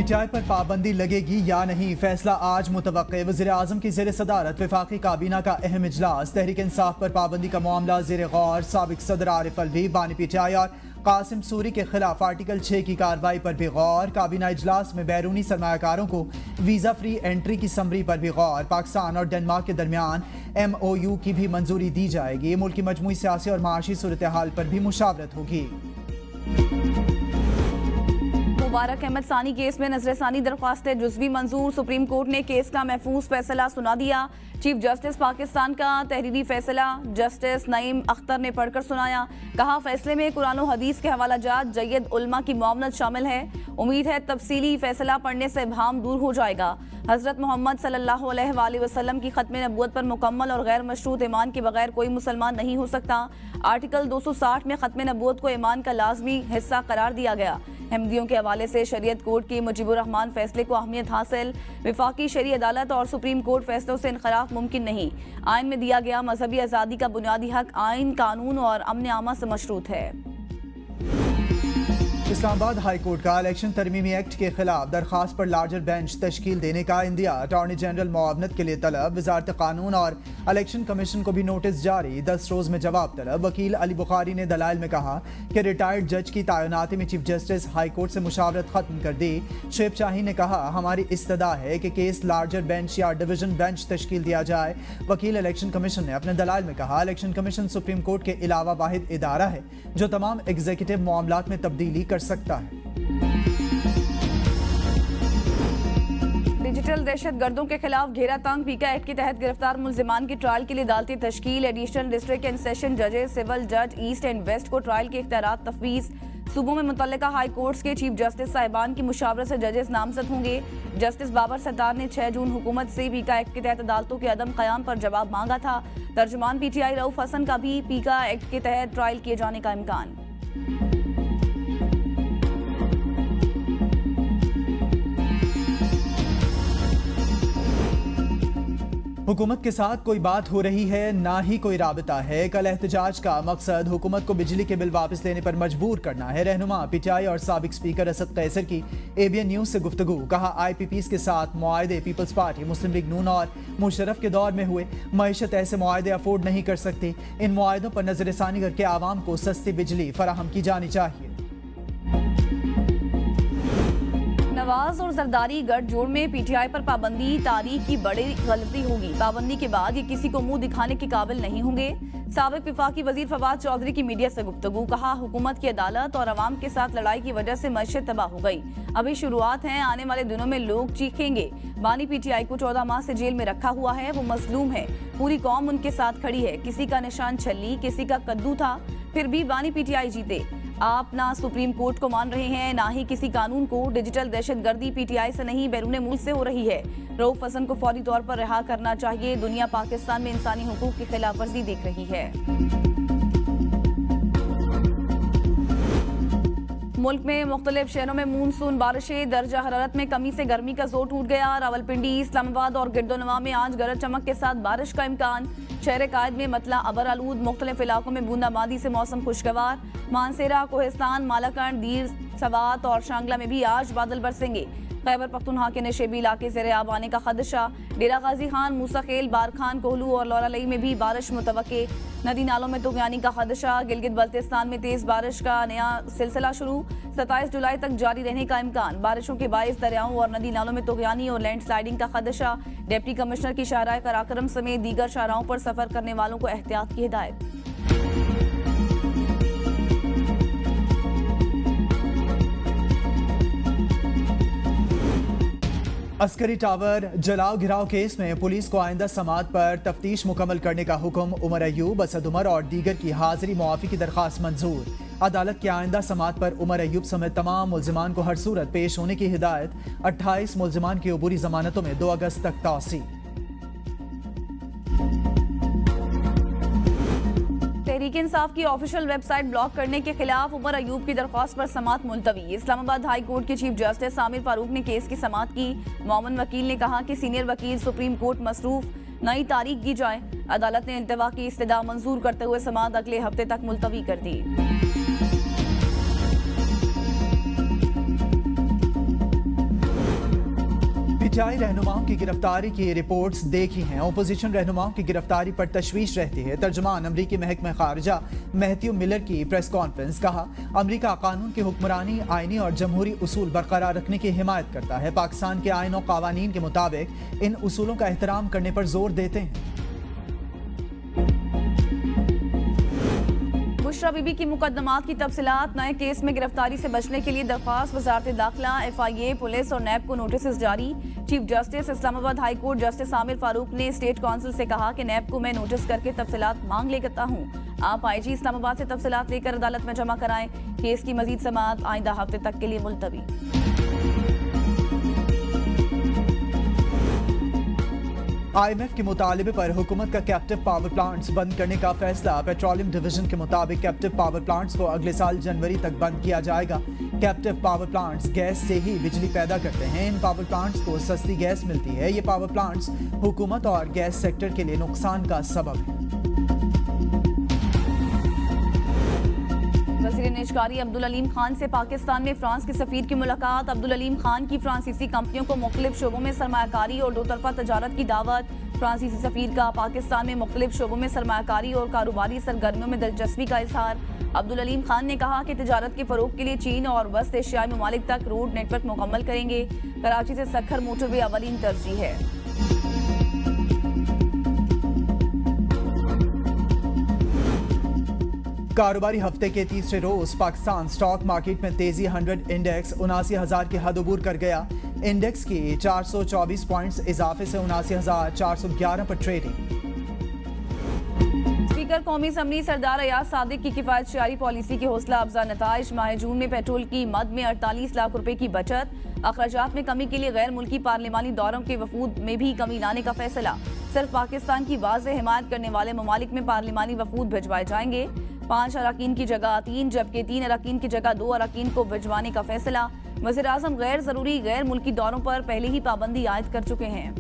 PTI पर पाबंदी लगेगी या नहीं, फैसला आज मुतवक्के। वज़ीर-ए-आज़म की ज़ेर सदारत वफाकी काबीना का अहम इजलास। तहरीक इंसाफ पर पाबंदी का मामला ज़ेर गौर। साबिक सदर आरिफ अलवी, बानी पीटीआई और कासिम सूरी के खिलाफ आर्टिकल 6 की कार्रवाई पर भी गौर। काबीना इजलास में बैरूनी सरमायाकारों को वीज़ा फ्री एंट्री की समरी पर भी गौर। पाकिस्तान और डेनमार्क के दरमियान MOU की भी मंजूरी दी जाएगी। मुल्क की मजमूई सियासी और माशी सूरत हाल पर भी मुशावरत होगी। मुबारक अहमद सानी केस में नजरसानी दरख्वास्तें जुज़वी मंजूर। सुप्रीम कोर्ट ने केस का महफूज फैसला सुना दिया। चीफ जस्टिस पाकिस्तान का तहरीरी फैसला जस्टिस नईम अख्तर ने पढ़कर सुनाया। कहा, फैसले में कुरान और हदीस के हवाला जात जय्यद उल्मा की मुआवनत शामिल है। उम्मीद है तफसीली फैसला पढ़ने से भाम दूर हो जाएगा। हजरत मोहम्मद सल्लल्लाहु अलैहि वसल्लम की खत्म नबूवत पर मुकम्मल और गैर मशरूत ईमान के बगैर कोई मुसलमान नहीं हो सकता। आर्टिकल 260 में खत्म नबूवत को ईमान का लाजमी हिस्सा करार दिया गया। अहमदियों के हवाले से शरीयत कोर्ट के मुजीबुर रहमान फैसले को अहमियत हासिल। वफाकी शरई अदालत और सुप्रीम कोर्ट फैसलों से इनखराफ मुमकिन नहीं। आइन में दिया गया मजहबी आज़ादी का बुनियादी हक आइन, कानून और अमन आमा से मशरूत है। इस्लामाबाद हाई कोर्ट का इलेक्शन तरमीमी एक्ट के खिलाफ दरखास्त पर लार्जर बेंच तश्कील देने का इंदिया। अटॉर्नी जनरल मुआवनत के लिए तलब। वजारत कानून और इलेक्शन कमीशन को भी नोटिस जारी। 10 रोज में जवाब तलब। वकील अली बुखारी ने दलाइल में कहा कि रिटायर्ड जज की तैनाती में चीफ जस्टिस हाई कोर्ट से मुशावरत खत्म कर दी। शेब शाही ने कहा, हमारी इस्तदा है कि केस लार्जर बेंच या डिवीजन बेंच तश्कील दिया जाए। वकील इलेक्शन कमीशन ने अपने दलाइल में कहा, इलेक्शन कमीशन सुप्रीम कोर्ट के अलावा वाहिद इदारा है जो तमाम एग्जीक्यूटिव मामलात में तब्दीली कर सकता है। डिजिटल दहशत गर्दों के खिलाफ घेरा तंग। पीका एक्ट के तहत गिरफ्तार मुल्जिमान की ट्रायल के लिए अदालती तश्कील। एडिशनल डिस्ट्रिक्ट एंड सेशन जजेस, सिविल जज ईस्ट एंड वेस्ट को ट्रायल के इख्तियारात तफवीज़। सूबों में मुतल्लिका हाई कोर्ट्स के चीफ जस्टिस साहिबान की मुशावरत से जजेस नामजद होंगे। जस्टिस बाबर सत्तार ने 6 जून हुकूमत से पीका एक्ट के तहत अदालतों के अदम क़याम पर जवाब मांगा था। तर्जुमान PTI रऊफ हसन का भी पीका एक्ट के तहत ट्रायल किए जाने का इम्कान। हुकूमत के साथ कोई बात हो रही है, ना ही कोई राबता है। कल एहतजाज का मकसद हुकूमत को बिजली के बिल वापस लेने पर मजबूर करना है। रहनुमा PTI और साबिक स्पीकर असद कैसर की ABN न्यूज से गुफ्तगू। कहा, IPPs के साथ मुआहदे पीपल्स पार्टी, मुस्लिम लीग नून और मुशर्रफ के दौर में हुए। मईशत ऐसे मुआहदे अफोर्ड नहीं कर सकती। इन मुआहदों पर नजरसानी करके आवाम को सस्ती बिजली फराहम की जानी चाहिए। नवाज और जरदारी गठजोड़ में PTI पर पाबंदी तारीख की बड़ी गलती होगी। पाबंदी के बाद ये किसी को मुंह दिखाने के काबिल नहीं होंगे। साबिक वफाकी वजीर फवाद चौधरी की मीडिया से गुफ्तगू। कहा, हुकूमत की अदालत और अवाम के साथ लड़ाई की वजह से मईशत तबाह हो गई। अभी शुरुआत है, आने वाले दिनों में लोग चीखेंगे। बानी PTI को 14 माह से जेल में रखा हुआ है। वो मजलूम है, पूरी कौम उनके साथ खड़ी है। किसी का निशान छल्ली, किसी का कद्दू था, फिर भी बानी PTI जीते। आप ना सुप्रीम कोर्ट को मान रहे हैं, ना ही किसी कानून को। डिजिटल दहशतगर्दी PTI से नहीं, बैरून मुल्क से हो रही है। रऊफ हसन को फौरी तौर पर रिहा करना चाहिए। दुनिया पाकिस्तान में इंसानी हुकूक की खिलाफ वर्जी देख रही है। मुल्क में मुख्तलिफ शहरों में मानसून बारिशें। दर्जा हरारत में कमी से गर्मी का जोर टूट गया। रावलपिंडी, इस्लामाबाद और गिरदोनवा में आज गरज चमक के साथ बारिश का इम्कान। शहर कायद में मतला अबर आलूद। मुख्तलिफ इलाकों में बूंदाबांदी से मौसम खुशगवार। मानसेरा, कोहिस्तान, मालाकंड, दीर सवात और शांगला में भी आज बादल बरसेंगे। खैबर पख्तूनख्वा के नशेबी इलाके ज़ेर आब आने का खदशा। डेरा गाजी खान, मूसाखेल, बारखान, कोहलू और लौरालई में भी बारिश मुतवक्के। नदी नालों में तुगयानी का खदशा। गिलगित बल्तिस्तान में तेज बारिश का नया सिलसिला शुरू। 27 जुलाई तक जारी रहने का इम्कान। बारिशों के बायस दरियाओं और नदी नालों में तुगयानी और लैंडस्लाइडिंग का खदशा। डिप्टी कमिश्नर की शाहराह कराकरम समेत दीगर शाहराहों पर सफर करने वालों को एहतियात की हिदायत। अस्करी टावर जलाओ घिराव केस में पुलिस को आइंदा समात पर तफ्तीश मुकम्मल करने का हुक्म। उमर अयूब, असद उमर और दीगर की हाजिरी मुआफी की दरखास्त मंजूर। अदालत के आइंदा समात पर उमर अयूब समेत तमाम मुल्जिमान को हर सूरत पेश होने की हिदायत। 28 मुल्जिमान की अबूरी जमानतों में 2 अगस्त तक तौसी। तहरीक इंसाफ की ऑफिशियल वेबसाइट ब्लॉक करने के खिलाफ उमर अयूब की दरख्वास्त पर समात मुलतवी। इस्लामाबाद हाई कोर्ट के चीफ जस्टिस आमिर फारूक ने केस की समात की। मोमन वकील ने कहा कि सीनियर वकील सुप्रीम कोर्ट मसरूफ, नई तारीख दी जाए। अदालत ने इंतवा की इस्तदा मंजूर करते हुए समात अगले हफ्ते तक मुलतवी कर दी। पीटीआई रहनुमाओं की गिरफ्तारी की रिपोर्ट्स देखी हैं। ओपोजिशन रहनुमाओं की गिरफ्तारी पर तशवीश रहती है। तर्जुमान अमरीकी महकमा खारजा मैथ्यू मिलर की प्रेस कॉन्फ्रेंस, कहा अमरीका कानून की हुक्मरानी, आईनी और जमहूरी उसूल बरकरार रखने की हिमायत करता है। पाकिस्तान के आइन और कावानीन के मुताबिक इन उसूलों का एहतराम करने पर जोर देते हैं। बुशरा बीबी की मुकदमात की तफसीलात, नए केस में गिरफ्तारी से बचने के लिए दरख्वास्त, वजारत दाखिला, FIA, पुलिस और नैब को नोटिस जारी। Chief justice Islamabad high court justice Aamir Farooq ने स्टेट काउंसिल से कहा कि नैब को मैं नोटिस करके तफसीलात मांग लेता हूँ। आप IG इस्लामाबाद से तफसीलात लेकर अदालत में जमा कराएं। केस की मजीद समाअत आइंदा हफ्ते तक के लिए मुलतवी। IMF के मुतालिबे पर हुकूमत का कैप्टिव पावर प्लांट्स बंद करने का फैसला। पेट्रोलियम डिवीजन के मुताबिक कैप्टिव पावर प्लांट्स को अगले साल जनवरी तक बंद किया जाएगा। कैप्टिव पावर प्लांट्स गैस से ही बिजली पैदा करते हैं। इन पावर प्लांट्स को सस्ती गैस मिलती है। ये पावर प्लांट्स हुकूमत और गैस सेक्टर के लिए नुकसान का सबब है। वज़ीर निजकारी अब्दुल अलीम खान से पाकिस्तान में फ्रांस के सफीर की मुलाकात। अब्दुल अलीम खान की फ्रांसीसी कंपनियों को मुख्तलिफ शोबों में सरमायाकारी और दो तरफा तजारत की दावत। फ्रांसीसी सफीर का पाकिस्तान में मुख्तलिफ शोबों में सरमायाकारी और कारोबारी सरगर्मियों में दिलचस्पी का इजहार। अब्दुल अलीम खान ने कहा कि तजारत के फरोग के लिए चीन और वस्त एशियाई ममालिक तक रोड नेटवर्क मुकम्मल करेंगे। कराची से सखर मोटरवे अवलीन तरजीह है। कारोबारी हफ्ते के तीसरे रोज पाकिस्तान स्टॉक मार्केट में तेजी। 100 इंडेक्स 79,000 की हद अबूर कर गया। इंडेक्स की 424 पॉइंट्स इजाफे से 79,411 पर ट्रेडिंग। स्पीकर कौमी असम्बली सरदार अयाज सादिक की किफायत शारी पॉलिसी की हौसला अफजा नताइज। माह जून में पेट्रोल की मद में 48 लाख रुपए की बचत। अखराजात में कमी के लिए गैर मुल्की पार्लिमानी दौरों के वफूद में भी कमी लाने का फैसला। सिर्फ पाकिस्तान की वाज़ेह हिमायत करने वाले ममालिक में पार्लिमानी वफूद भिजवाए जाएंगे। 5 अरकान की जगह 3 जबकि 3 अरकान की जगह 2 अरकान को भिजवाने का फैसला। वज़ीर आज़म गैर जरूरी गैर मुल्की दौरों पर पहले ही पाबंदी आयद कर चुके हैं।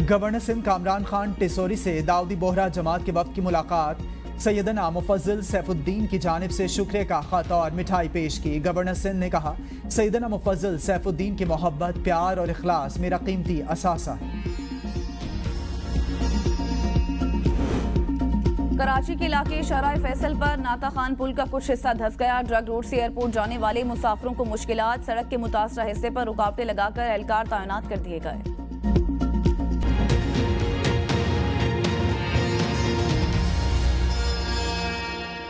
गवर्नर सिंध कामरान खान टिसोरी से दाऊदी बोहरा जमात के वफ्द की मुलाकात। सैयदना मुफज्जल सैफुद्दीन की जानिब से शुक्रिया का खत और मिठाई पेश की। गवर्नर सिंध ने कहा सैयदना मुफज्जल सैफुद्दीन की मोहब्बत, प्यार और इखलास मेरा कीमती असासा है। कराची के इलाके शराय फैसल पर नाता खान पुल का कुछ हिस्सा धंस गया। ड्रग रोड से एयरपोर्ट जाने वाले मुसाफिरों को मुश्किलात। सड़क के मुतासरा हिस्से पर रुकावटें लगाकर एहलकार तैनात कर दिए गए।